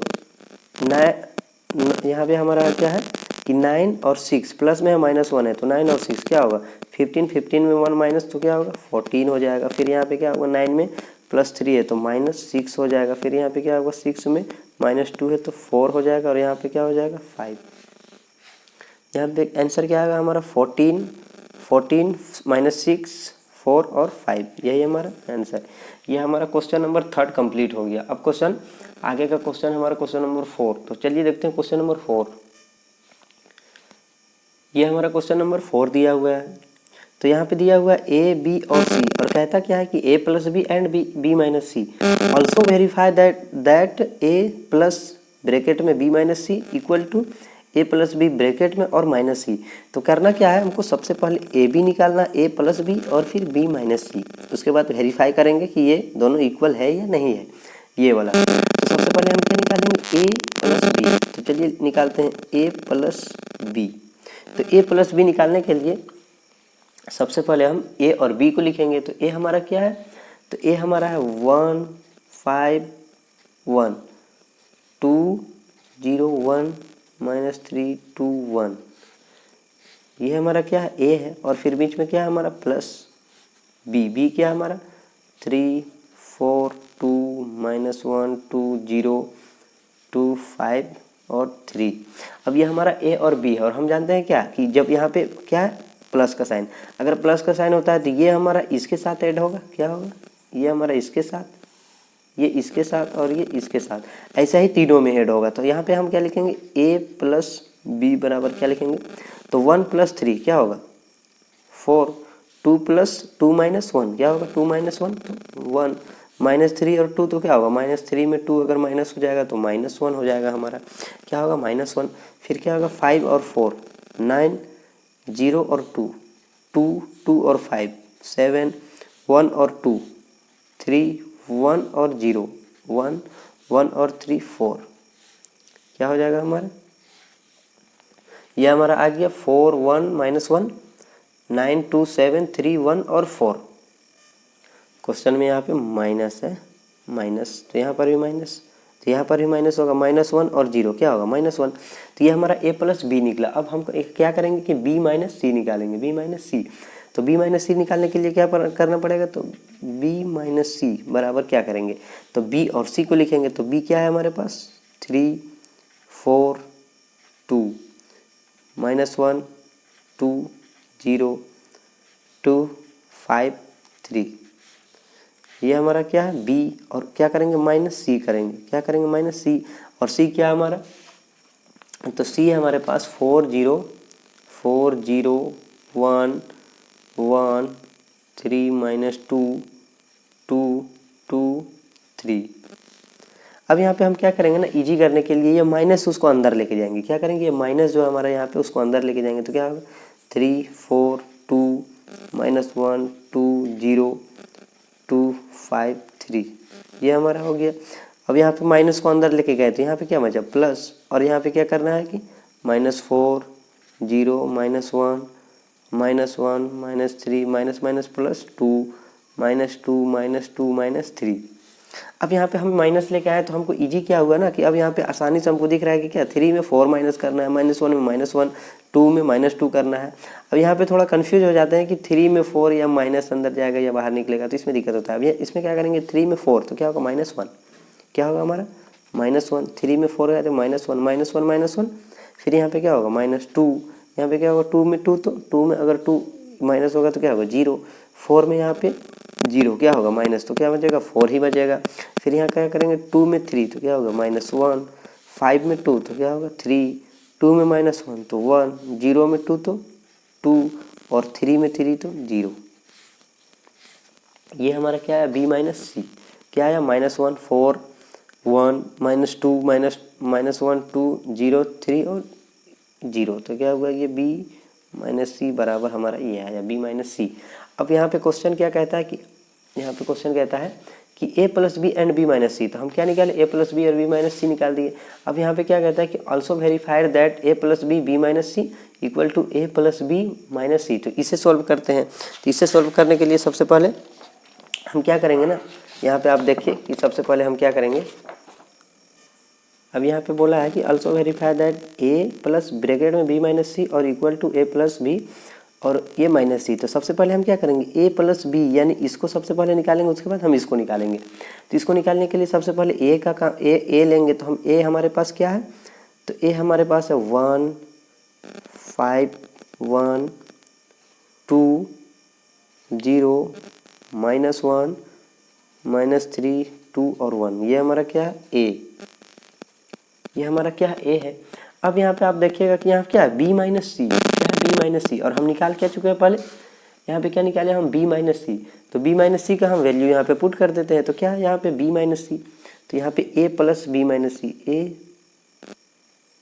यहाँ पे हमारा क्या है कि 9 और 6 प्लस में है -1 है, तो 9 और 6 क्या होगा 15 में 1 माइनस तो क्या होगा 14 हो जाएगा। फिर यहाँ पे क्या होगा 9 में +3 है तो -6 हो जाएगा। फिर यहाँ पे क्या होगा 6 में -2 है तो 4 हो जाएगा, और यहाँ पे क्या हो जाएगा 5। यहाँ पे आंसर क्या आएगा हमारा 14 -6 4 और 5, यही हमारा आंसर। ये हमारा क्वेश्चन नंबर 3 कंप्लीट हो गया। अब क्वेश्चन आगे का क्वेश्चन हमारा क्वेश्चन नंबर 4, तो चलिए देखते हैं क्वेश्चन नंबर 4। ये हमारा क्वेश्चन नंबर 4 दिया हुआ है। तो यहाँ पे दिया हुआ है ए बी और सी, और कहता क्या है कि a plus b and b minus c, also verify that a plus bracket में b minus c equal to a plus b bracket में और माइनस सी। तो करना क्या है हमको, सबसे पहले a b निकालना, a प्लस बी और फिर b माइनस सी। उसके बाद वेरीफाई करेंगे कि ये दोनों इक्वल है या नहीं है, ये वाला। तो सबसे पहले हम क्या निकालेंगे a प्लस बी, तो चलिए निकालते हैं a प्लस बी। तो a प्लस बी निकालने के लिए सबसे पहले हम a और b को लिखेंगे। तो a हमारा क्या है, तो a हमारा है 1 5 1 2 0 1 -3 2 1, ये हमारा क्या है a है, और फिर बीच में क्या है हमारा प्लस b, b क्या है हमारा 3 4 2 -1 2 0 2 5 और 3। अब ये हमारा ए और बी है और हम जानते हैं क्या कि जब यहाँ पे क्या है प्लस का साइन, अगर प्लस का साइन होता है तो ये हमारा इसके साथ ऐड होगा, क्या होगा ये हमारा इसके साथ, ये इसके साथ और ये इसके साथ, ऐसा ही तीनों में ऐड होगा। तो यहाँ पे हम क्या लिखेंगे a प्लस बी बराबर क्या लिखेंगे, तो 1 + 3 क्या होगा 4, 2 + 2 - 1 क्या होगा 2 - 1 तो 1, -3 और 2 तो क्या होगा -3 में 2 अगर माइनस हो जाएगा तो -1 हो जाएगा हमारा, क्या होगा -1। फिर क्या होगा 5 और 4 9 0 और 2 2 2 और 5 7 1 और 2 3 1 और 0 1 1 और 3 4, क्या हो जाएगा हमारा, यह हमारा आ गया 4 1 -1 9 2 7 3 1 और 4। क्वेश्चन में यहाँ पे माइनस है, माइनस तो यहाँ पर भी माइनस, तो यहाँ पर भी माइनस होगा -1 और 0 क्या होगा -1। तो ये हमारा a + b निकला। अब हम क्या करेंगे कि b - c निकालेंगे, b - c। तो b - c निकालने के लिए क्या करना पड़ेगा, तो b - c बराबर क्या करेंगे, तो b और c को लिखेंगे। तो b क्या है हमारे पास 3 4 2 -1 2 0 2 5 3, ये हमारा क्या है b और क्या करेंगे -c करेंगे, क्या करेंगे -c और c क्या है हमारा, तो c है हमारे पास 4 0 4 0 1 1 3 -2 2 2 3। अब यहाँ पे हम क्या करेंगे ना, इजी करने के लिए ये माइनस उसको अंदर लेके जाएंगे, क्या करेंगे ये माइनस जो है हमारा यहाँ पे उसको अंदर लेके जाएंगे। तो क्या होगा 3 4 2 -1 2 0 2 5 3, ये हमारा हो गया। अब यहाँ पे माइनस को अंदर लेके गए तो यहाँ पे क्या बचा प्लस, और यहाँ पे क्या करना है कि -4 0 -1 -1 -3 माइनस प्लस 2 -2 -3। अब यहाँ पे हम माइनस लेके आए तो हमको इजी क्या हुआ ना कि अब यहाँ पे आसानी से हमको दिख रहा है कि क्या 3 में 4 माइनस करना है, -1 में -1 2 में -2 करना है। अब यहाँ पे थोड़ा कंफ्यूज हो जाते हैं कि 3 में 4 या माइनस अंदर जाएगा या बाहर निकलेगा, तो इसमें दिक्कत होता है। अब इसमें क्या करेंगे 3 में 4 तो क्या होगा -1, क्या होगा हमारा -1, 3 में 4 है तो -1 -1 फिर यहाँ पे क्या होगा -2, यहाँ पे क्या होगा 2 में 2 तो 2 में अगर 2 माइनस होगा तो क्या होगा 0, 4 में यहाँ पे 0 क्या होगा माइनस, तो क्या बचेगा 4 ही बचेगा। फिर यहाँ क्या करेंगे 2 में 3 तो क्या होगा -1, 5 में 2 तो क्या होगा 3, 2 में -1 तो 1, 0 में 2 तो 2 और 3 में 3 तो 0। ये हमारा क्या है b - c, क्या है -1 4 1 -2 -1 2 0 3 और 0, तो क्या हुआ ये b - c बराबर हमारा ये आया b - c। अब यहाँ पे क्वेश्चन क्या कहता है कि यहाँ पे क्वेश्चन कहता है कि a + b and b - c, तो हम क्या निकाले a + b और b - c निकाल दिए। अब यहाँ पे क्या कहता है कि also verified that a + b b - c equal to a + b - c। तो इसे सॉल्व करते हैं। तो इसे सॉल्व करने के लिए सबसे पहले हम क्या करेंगे ना, यहाँ पे आप देखिए कि सबसे पहले हम क्या करेंगे। अब यहाँ पे बोला है कि also verify that a plus bracket में b - c और इक्वल टू a + b और a - c। तो सबसे पहले हम क्या करेंगे a + b यानी इसको सबसे पहले निकालेंगे, उसके बाद हम इसको निकालेंगे। तो इसको निकालने के लिए सबसे पहले a का काम a लेंगे। तो हम a हमारे पास क्या है, तो a हमारे पास है 1 5 1 2 0 -1 -3 2 और 1, ये हमारा क्या है a, ये हमारा क्या है a है। अब यहाँ पे आप देखिएगा कि यहाँ क्या है b - c, क्या है b - c, और हम निकाल क्या चुके हैं पहले, यहाँ पे क्या निकाले हम b - c। तो b - c का हम वैल्यू यहाँ पे पुट कर देते हैं। तो क्या है यहाँ पे b - c, तो यहाँ पे a plus b - c, a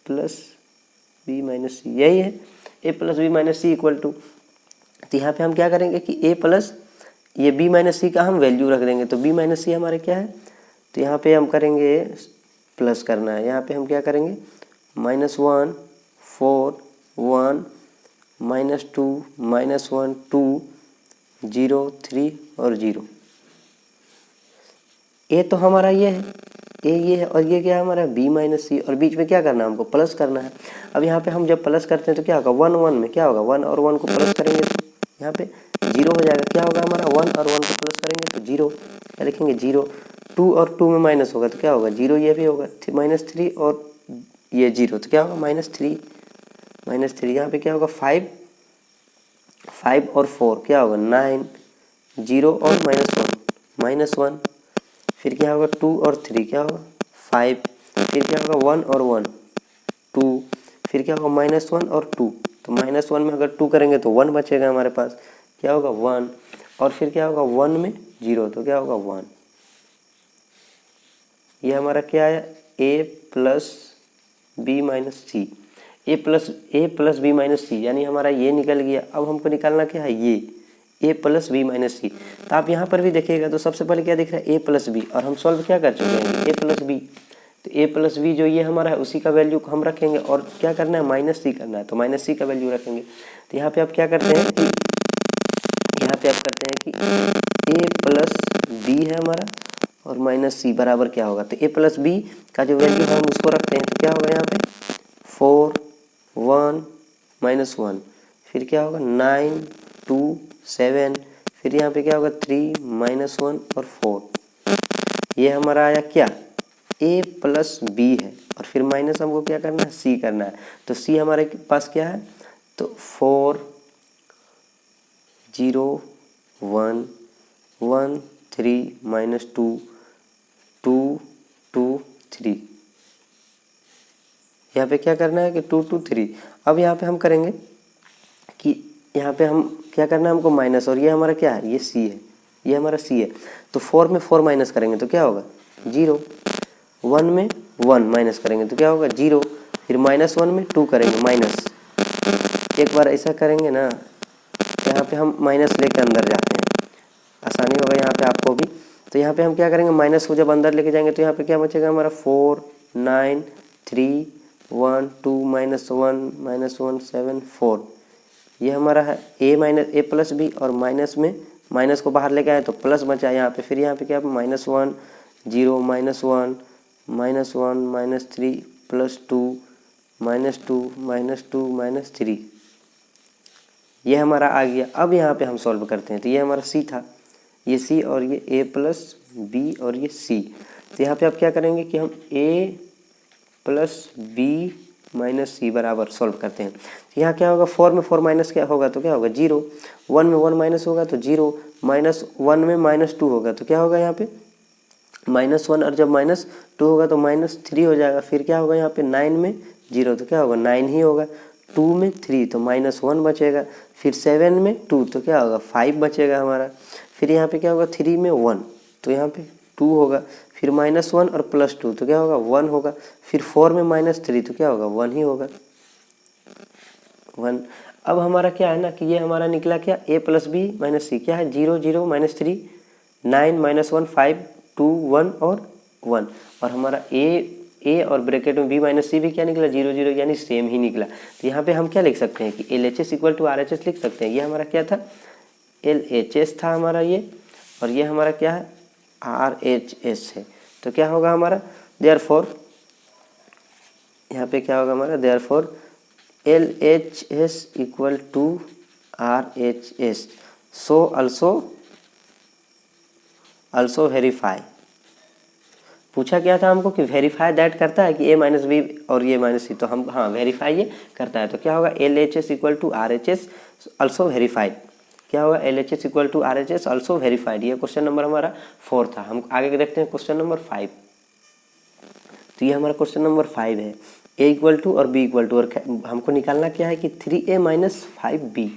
plus b - c, यही है a plus b - c equal to. तो यहाँ पे हम क्या करेंगे कि a प्लस ये b - c का हम वैल्यू रख देंगे। तो b - c हमारे क्या है, तो यहाँ पे हम करेंगे प्लस करना है, यहाँ पे हम क्या करेंगे -1 4 1 -2 -1 2 0 3 और 0। ए तो हमारा ये है, ए ये है, और ये क्या है हमारा b - c, और बीच में क्या करना है हमको प्लस करना है। अब यहाँ पे हम जब प्लस करते हैं तो क्या होगा 1 1 में क्या होगा 1 और 1 को प्लस करेंगे तो यहाँ पे 0 हो जाएगा। क्या होगा हमारा 1 और 1 को प्लस करेंगे तो 0। क्या लिखेंगे 0, 2 और 2 में माइनस होगा तो क्या होगा 0, ये भी होगा -3 और ये 0 तो क्या होगा -3 यहाँ पे क्या होगा 5 और 4 क्या होगा 9, 0 और -1, फिर क्या होगा 2 और 3 क्या होगा 5, फिर क्या होगा 1 और 1 2, फिर क्या होगा -1 और 2, तो -1 में अगर 2 करेंगे तो 1 बचेगा हमारे पास, क्या होगा 1, और फिर क्या होगा 1 में 0 तो क्या होगा 1। ये हमारा क्या आया a plus B minus C, A plus B minus C, यानी हमारा ये निकल गया। अब हमको निकालना क्या है ये a प्लस बी माइनस सी। तो आप यहाँ पर भी देखिएगा तो सबसे पहले क्या दिख रहा है a प्लस बी, और हम सॉल्व क्या कर चुके हैं a प्लस बी, तो a प्लस बी जो ये हमारा है उसी का वैल्यू हम रखेंगे, और क्या करना है -c करना है, तो -c का वैल्यू रखेंगे। तो यहाँ पे आप क्या करते हैं कि a प्लस बी है हमारा और -c बराबर क्या होगा, तो a प्लस बी का जो वैल्यू है हम उसको रखते हैं, तो क्या होगा यहाँ पे 4 1 -1, फिर क्या होगा 9 2 7, फिर यहाँ पे क्या होगा 3 -1 और 4, ये हमारा आया क्या a प्लस बी है, और फिर माइनस हमको क्या करना है c करना है। तो c हमारे पास क्या है, तो 4 0 1 1 3 -2 2 2 3, यहाँ पे क्या करना है कि 2 2 3। अब यहाँ पे हम करेंगे कि यहाँ पे हम क्या करना है हमको माइनस, और ये हमारा क्या है ये c है, ये हमारा c है, तो 4 में 4 माइनस करेंगे तो क्या होगा 0, 1 में 1 माइनस करेंगे तो क्या होगा 0, फिर -1 में 2 करेंगे माइनस, एक बार ऐसा करेंगे ना, यहाँ पे हम माइनस लेके अंदर जाते हैं, आसानी होगा यहाँ पे आपको भी। तो यहाँ पे हम क्या करेंगे माइनस को जब अंदर लेके जाएंगे तो यहाँ पे क्या बचेगा हमारा 4 9 3 1 2 -1 7 4, ये हमारा है a प्लस बी, और माइनस में माइनस को बाहर लेके आए तो प्लस बचा यहाँ पे, फिर यहाँ पे क्या -1 0 -1 -1 -3 +2 -2 -3, ये हमारा आ गया। अब यहाँ पे हम सॉल्व करते हैं, तो ये हमारा c था, ये c और ये a प्लस बी और ये c, तो यहाँ पे आप क्या करेंगे कि हम a प्लस बी माइनस सी बराबर सॉल्व करते हैं। तो यहाँ क्या होगा 4 में 4 माइनस क्या होगा तो क्या होगा 0, 1 में 1 माइनस होगा तो 0, -1 में -2 होगा तो क्या होगा यहाँ पे -1, और जब -2 होगा तो -3 हो जाएगा, फिर क्या होगा यहाँ पे 9 में 0 तो क्या होगा 9 ही होगा, 2 में 3 तो -1 बचेगा, फिर 7 में 2 तो क्या होगा 5 बचेगा हमारा, फिर यहाँ पे क्या होगा 3 में 1 तो यहाँ पे 2 होगा, फिर -1 और +2 तो क्या होगा 1 होगा, फिर 4 में -3 तो क्या होगा 1 ही होगा 1। अब हमारा क्या है ना कि ये हमारा निकला क्या a प्लस बी माइनस सी, क्या है 0 0 -3 9 -1 5 2 1 और 1, और हमारा a और ब्रैकेट में b माइनस सी भी क्या निकला 0 0, यानी सेम ही निकला। तो यहाँ पे हम क्या लिख सकते हैं कि LHS इक्वल टू RHS लिख सकते हैं। ये हमारा क्या था LHS था हमारा ये, और ये हमारा क्या है RHS है, तो क्या होगा हमारा देयरफॉर, यहाँ पे क्या होगा हमारा therefore LHS equal to RHS, so also verify. पूछा क्या था हमको कि वेरीफाई दैट करता है कि a माइनस बी और ये माइनस सी, तो हम हाँ वेरीफाई ये करता है, तो क्या होगा LHS equal to RHS also verified, क्या होगा LHS equal to RHS also verified. ये क्वेश्चन नंबर हमारा 4 था। हम आगे देखते हैं क्वेश्चन नंबर 5। तो ये हमारा क्वेश्चन नंबर 5 है, a इक्वल टू और b इक्वल टू, और हमको निकालना क्या है कि 3a minus 5b,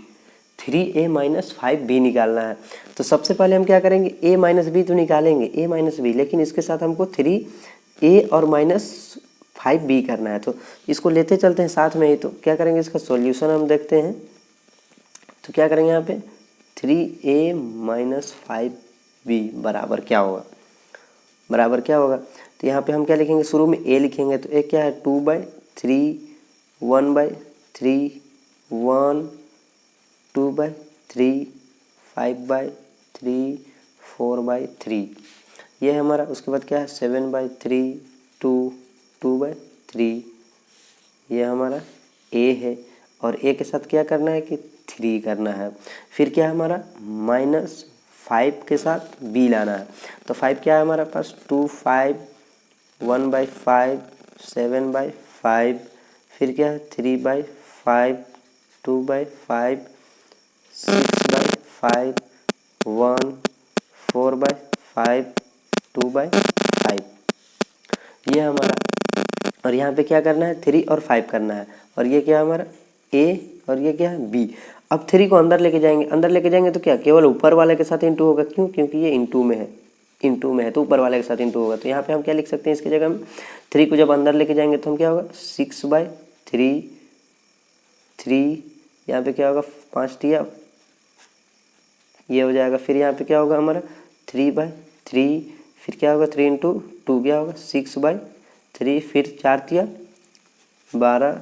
3a minus 5b निकालना है। तो सबसे पहले हम क्या करेंगे a माइनस बी तो निकालेंगे a माइनस बी, लेकिन इसके साथ हमको 3a और -5b करना है, तो इसको लेते चलते हैं साथ में ही। तो क्या करेंगे इसका सॉल्यूशन हम देखते हैं, तो क्या करेंगे यहाँ पे 3a माइनस 5b बराबर क्या होगा, बराबर क्या होगा। तो यहाँ पे हम क्या लिखेंगे शुरू में a लिखेंगे, तो a क्या है 2/3 1/3 1 2/3 5/3 4/3, ये हमारा। उसके बाद क्या है 7/3 2 2/3, ये हमारा a है, और a के साथ क्या करना है कि 3 करना है। फिर क्या है हमारा 5 के साथ b लाना है। तो 5 क्या है हमारे पास 2 5 1/5 7/5, फिर क्या है 3/5 2/5 6/5 1 4/5 2/5, ये हमारा। और यहाँ पे क्या करना है 3 और 5 करना है, और ये क्या है हमारा a और ये क्या है b। अब 3 को अंदर लेके जाएंगे, अंदर लेके जाएंगे तो क्या केवल ऊपर वाले के साथ इंटू होगा, क्यों? क्योंकि ये इंटू में है, इंटू में है तो ऊपर वाले के साथ इंटू होगा। तो यहाँ पे हम क्या लिख सकते हैं इसकी जगह में 3 को जब अंदर लेके जाएंगे तो हम क्या होगा 6/3 3, यहाँ पे क्या होगा 5 दिया, ये हो जाएगा। फिर यहाँ पे क्या होगा हमारा 3/3, फिर क्या होगा 3 × 2 क्या होगा 6/3, फिर 4 दिया 12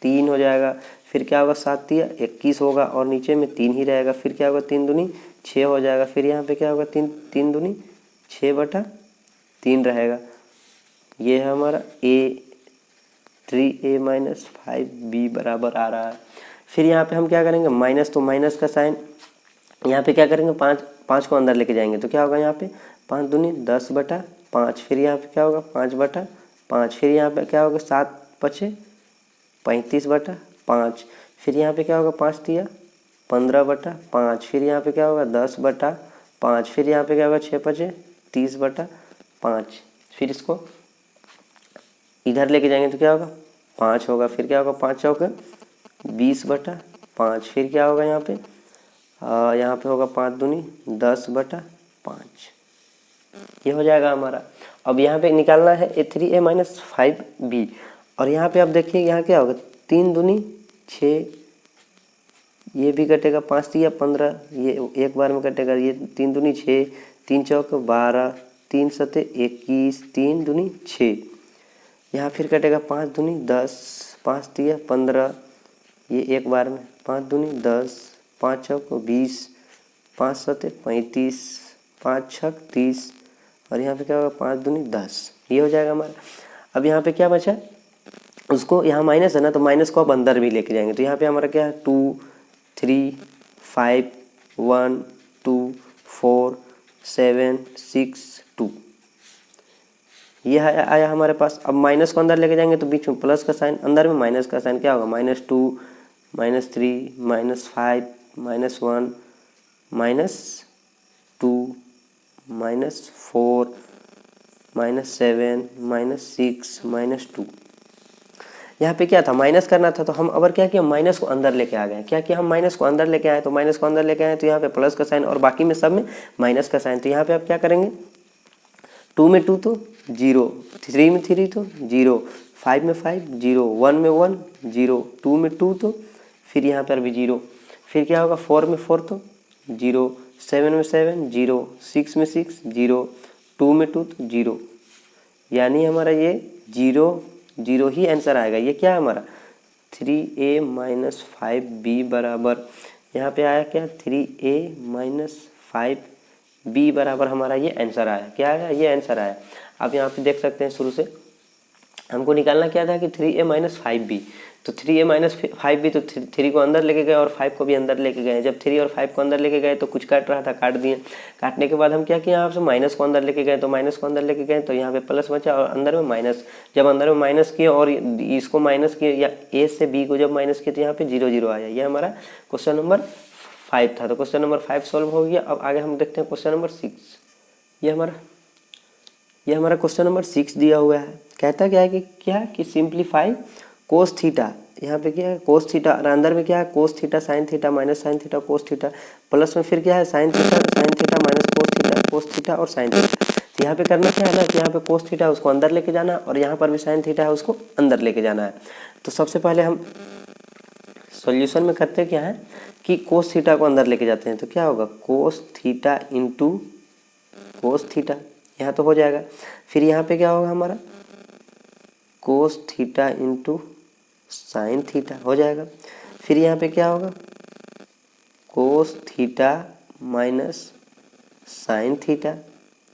3 हो जाएगा, फिर क्या होगा 7 दिया 21 होगा, और नीचे में 3 ही रहेगा। फिर क्या होगा 3 दूनी 6 हो जाएगा, फिर यहाँ पे क्या होगा 3 दूनी 6/3 रहेगा। ये है हमारा a 3a - 5b बराबर आ रहा है। फिर यहाँ पे हम क्या करेंगे माइनस, तो माइनस का साइन यहाँ पे क्या करेंगे 5 को अंदर लेके जाएंगे तो क्या होगा यहाँ पे 5 दूनी 10/5, फिर यहाँ पे क्या होगा 5/5, फिर यहाँ पे क्या होगा 7 5 35/5, फिर यहाँ पे क्या होगा 5 दिया 15/5, फिर यहाँ पे क्या होगा 10/5, फिर यहाँ पे क्या होगा 6 5 30/5, फिर इसको इधर लेके जाएंगे तो क्या होगा 5 होगा, फिर क्या होगा 5 चौके 20/5, फिर क्या होगा यहाँ पे होगा 5 दूनी 10/5, ये हो जाएगा हमारा। अब यहाँ पे निकालना है 3a - 5b, और यहाँ पे आप देखिए यहाँ क्या होगा 3 दूनी 6, ये भी कटेगा 5 दिया 15, ये एक बार में कटेगा, ये 3 दूनी 6 3 चौक 12 3 7 21 3 दूनी 6, यहाँ फिर कटेगा 5 दूनी 10 5 दिया 15, ये एक बार में 5 दूनी 10 5 चौक 20 5 7 35 5 6 30, और यहाँ पे क्या होगा 5 दूनी 10, ये हो जाएगा हमारा। अब यहाँ पे क्या बचा उसको, यहाँ माइनस है ना तो माइनस को आप अंदर भी लेके जाएंगे, तो यहाँ पे हमारा क्या है 2 3 5 1 2 4 7 6 2, ये आया हमारे पास। अब माइनस को अंदर लेके जाएंगे तो बीच में प्लस का साइन, अंदर में माइनस का साइन क्या होगा -2 -3 -5 -1 -2 -4 -7 -6 -2। यहाँ पे क्या था माइनस करना था, तो हम अबर क्या किया माइनस को अंदर लेके आ गए। क्या किया हम माइनस को अंदर लेके आए, तो माइनस को अंदर लेके आए तो यहाँ पे प्लस का साइन, और बाकी में सब में माइनस का साइन। तो यहाँ पे आप क्या करेंगे 2 में 2 तो 0, 3 में 3 तो 0, 5 में 5 0, 1 में 1 0, 2 में 2 तो फिर यहाँ पर भी 0, फिर क्या होगा 4 में 4 तो 0, 7 में 7 0, 6 में 6 0, 2 में 2 तो 0, यानी हमारा ये 0 0 ही आंसर आएगा। ये क्या है हमारा 3a - 5b बराबर, यहाँ पे आया क्या 3a - 5b बराबर हमारा ये आंसर आया। क्या आया ये आंसर आया। आप यहाँ पे देख सकते हैं शुरू से हमको निकालना क्या था कि 3a - 5b, तो 3a - 5b तो 3 को अंदर लेके गए और 5 को भी अंदर लेके गए। जब 3 और 5 को अंदर लेके गए तो कुछ काट रहा था काट दिए, काटने के बाद हम क्या किए यहाँ से माइनस को अंदर लेके गए, तो माइनस को अंदर लेके गए तो यहाँ पे प्लस बचा और अंदर में माइनस। जब अंदर में माइनस किए और इसको माइनस किए या a से b को जब माइनस किए तो यहाँ पे 0 0 आया। ये हमारा क्वेश्चन नंबर 5 था। तो क्वेश्चन नंबर 5 सॉल्व हो गया। अब आगे हम देखते हैं क्वेश्चन नंबर 6। ये हमारा क्वेश्चन नंबर 6 दिया हुआ है। कहता क्या है कि सिंप्लीफाई कोस थीटा, यहाँ पे क्या है कोस थीटा, और अंदर में क्या है cos theta sine theta minus sine theta cos theta, plus में फिर क्या है sine theta minus cos theta और साइन थीटा। तो यहाँ पे करना क्या है ना कि यहाँ पे कोस थीटा है उसको अंदर लेके जाना है और यहाँ पर भी साइन थीटा है उसको अंदर लेके जाना है। तो सबसे पहले हम सॉल्यूशन में करते क्या है कि कोस थीटा को अंदर लेके जाते हैं, तो क्या होगा cos theta into cos theta, यहाँ तो हो जाएगा। फिर यहाँ पे क्या होगा हमारा cos theta into sine theta हो जाएगा। फिर यहाँ पे क्या होगा cos theta minus sine theta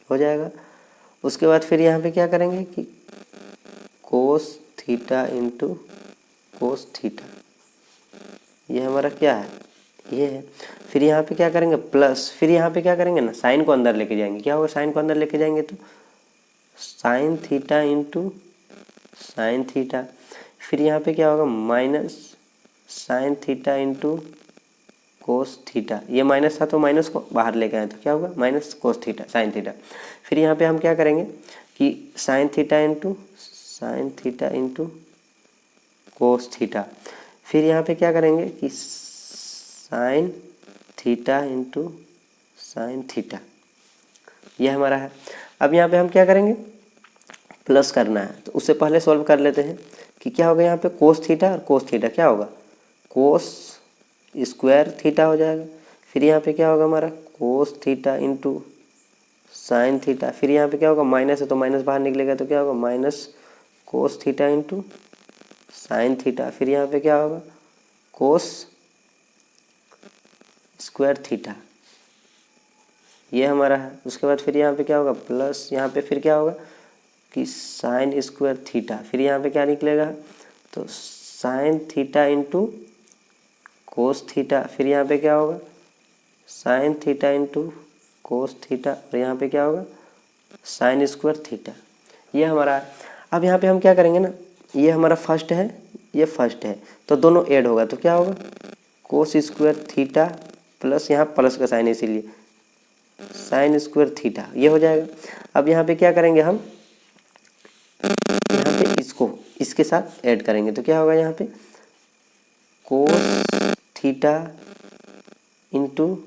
हो जाएगा। उसके बाद फिर यहाँ पे क्या करेंगे कि cos theta into cos theta, ये हमारा क्या है ये है। फिर यहाँ पे क्या करेंगे प्लस, फिर यहाँ पे क्या करेंगे ना साइन को अंदर लेके जाएंगे। क्या होगा साइन को अंदर लेके जाएंगे तो sine theta into sine theta. फिर यहाँ पे क्या होगा minus sine theta into cos theta. ये माइनस था तो माइनस को बाहर लेके आए तो क्या होगा minus cos theta sine theta. फिर यहाँ पे हम क्या करेंगे कि sine theta into cos theta. फिर यहाँ पे क्या करेंगे कि sine theta into sine theta, ये हमारा है। अब यहाँ पे हम क्या करेंगे प्लस करना है, तो उससे पहले सॉल्व कर लेते हैं कि क्या होगा यहाँ पे कोस थीटा और कोस थीटा क्या होगा कोस स्क्वायर थीटा हो जाएगा। फिर यहाँ पे क्या होगा हमारा cos theta into sine theta. फिर यहाँ पे क्या होगा माइनस है तो माइनस बाहर निकलेगा तो क्या होगा minus cos theta into sine theta. फिर यहाँ पे क्या होगा कोस स्क्वायर थीटा, ये हमारा है। उसके बाद फिर यहाँ पे क्या होगा प्लस, यहाँ पे फिर क्या होगा कि साइन स्क्वायर थीटा। फिर यहाँ पे क्या निकलेगा तो sine theta into cos theta. फिर यहाँ पे क्या होगा sine theta into cos theta और यहाँ पे क्या होगा साइन स्क्वायर थीटा, ये हमारा है। अब यहाँ पे हम क्या करेंगे ना, ये हमारा फर्स्ट है ये फर्स्ट है तो दोनों ऐड होगा तो क्या होगा कोस स्क्वायर थीटा प्लस यहाँ प्लस का साइन इसीलिए साइन स्क्वायर थीटा, ये हो जाएगा। अब यहाँ पे क्या करेंगे हम यहाँ पे इसको इसके साथ ऐड करेंगे तो क्या होगा यहाँ पे cos theta into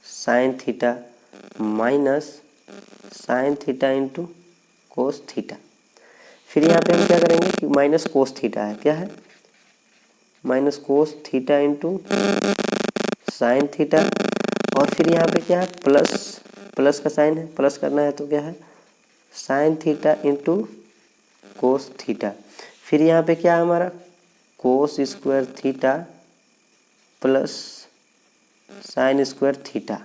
sine theta minus sine theta into cos theta. फिर यहाँ पे हम क्या करेंगे कि माइनस कोस थीटा है, क्या है minus cos theta into sine theta. और फिर यहाँ पे क्या है प्लस का साइन है, प्लस करना है तो क्या है sine theta into cos theta. फिर यहाँ पे क्या है हमारा cos square theta plus sine square theta,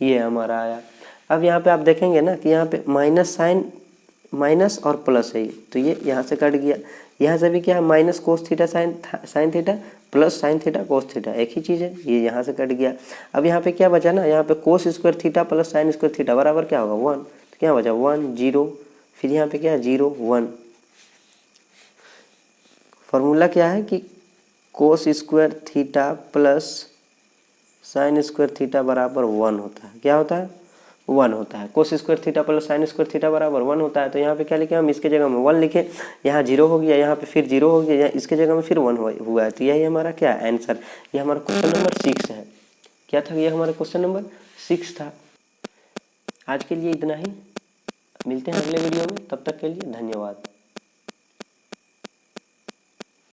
ये हमारा आया। अब यहाँ पे आप देखेंगे ना कि यहाँ पे माइनस साइन माइनस और प्लस है तो ये यहाँ से कट गया। यहाँ से भी क्या है minus cos theta sine theta plus sine theta cos theta, एक ही चीज़ है, ये यहाँ से कट गया। अब यहाँ पे क्या बचा ना, यहाँ पे cos square theta plus sine square theta बराबर क्या होगा 1, तो क्या बचा 1 0। फिर यहाँ पे क्या है 0 1। फॉर्मूला क्या है कि cos square theta plus sine square theta बराबर 1 होता है। क्या होता है 1 होता है। Cos square theta plus sine square theta बराबर 1 होता है। तो यहाँ पे क्या लिखे हम इसके जगह में 1 लिखे, यहाँ 0 हो गया, यहाँ पे फिर 0 हो गया, यहाँ इसके जगह में फिर 1 हुआ है। तो यही हमारा क्या आंसर, ये हमारा क्वेश्चन नंबर 6 है। क्या था ये हमारा क्वेश्चन नंबर 6 था। आज के लिए इतना ही, मिलते हैं अगले वीडियो में, तब तक के लिए धन्यवाद।